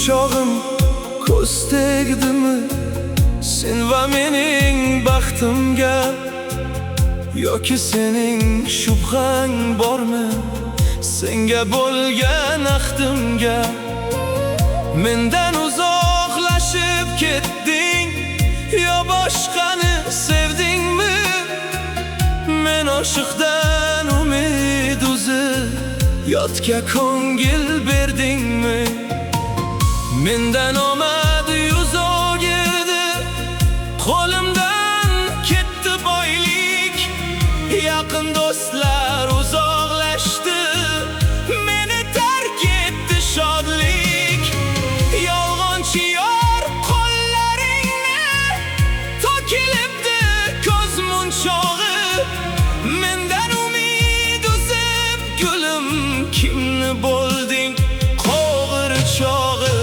chog'im ko'z tegdimi sen va mening baxtimga, yoki sening shubhang bormi senga bo'lgan ahdimga? Mendan uzoqlashib ketding yo boshqani sevdingmi? Men oshiqdan umid uzib yotga ko'ngil berdingmi? Mendan omad yuz o'girdi, qo'limdan ketdi boylik, yaqin do'stlar uzoqlashdi, meni tark etdi shodlik. Yolg'onchi yor qo'llaringni to'kilibdi ko'z munchog'i, mendan umid uzib gulim kimni bo'lding qo'g'ir chog'i?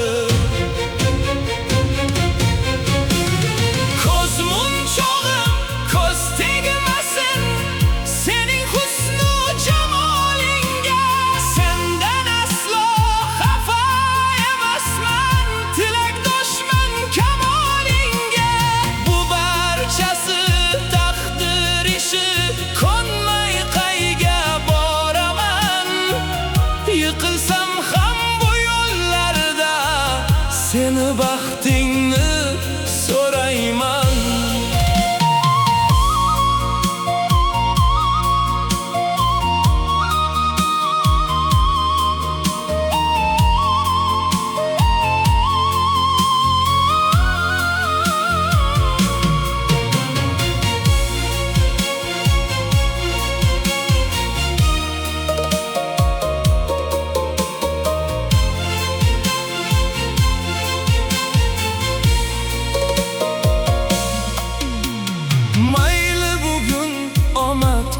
Yıkılsam ham bu yollarda seni baxtingni so'rayman.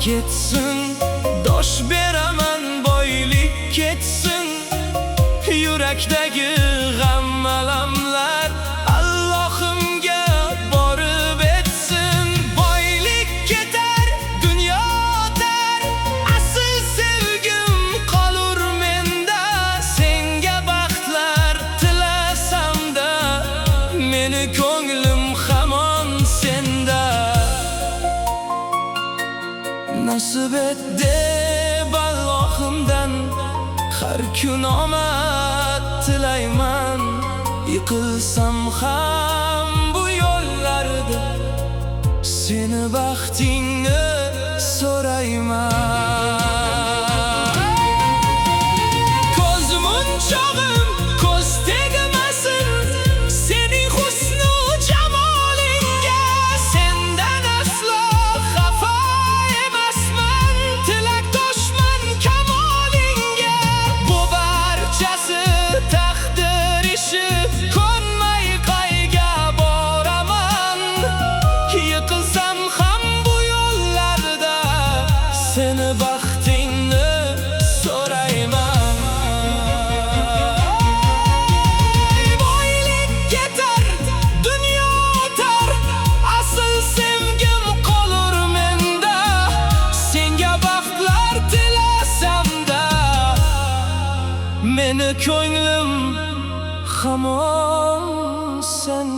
Ketsin, dosh beraman boylik ketsin, yurakdagi g'am alamlar Allohimga borib etsin. Boylik ketar, dunyo o'tar, asl sevgim qolur menda. Senga baxtlar tilasam-da, meni ko'nglim hamon senda. Nasib et deb Allohimdan har kun omad tilayman. Yiqilsam ham bu yo'llarda seni baxtingni so'rayman. Ko'z munchog'im ko'z tegmasin sening husnu jamolingga, sendan aslo xafa ko'nmay qayga boraman. Yiqilsam ham bu yo'llarda seni baxtingni so'rayman. Boylik ketar, dunyo o'tar, asl sevgim qolur menda. Senga baxtlar tilasam-da, meni ko'nglim hamon sen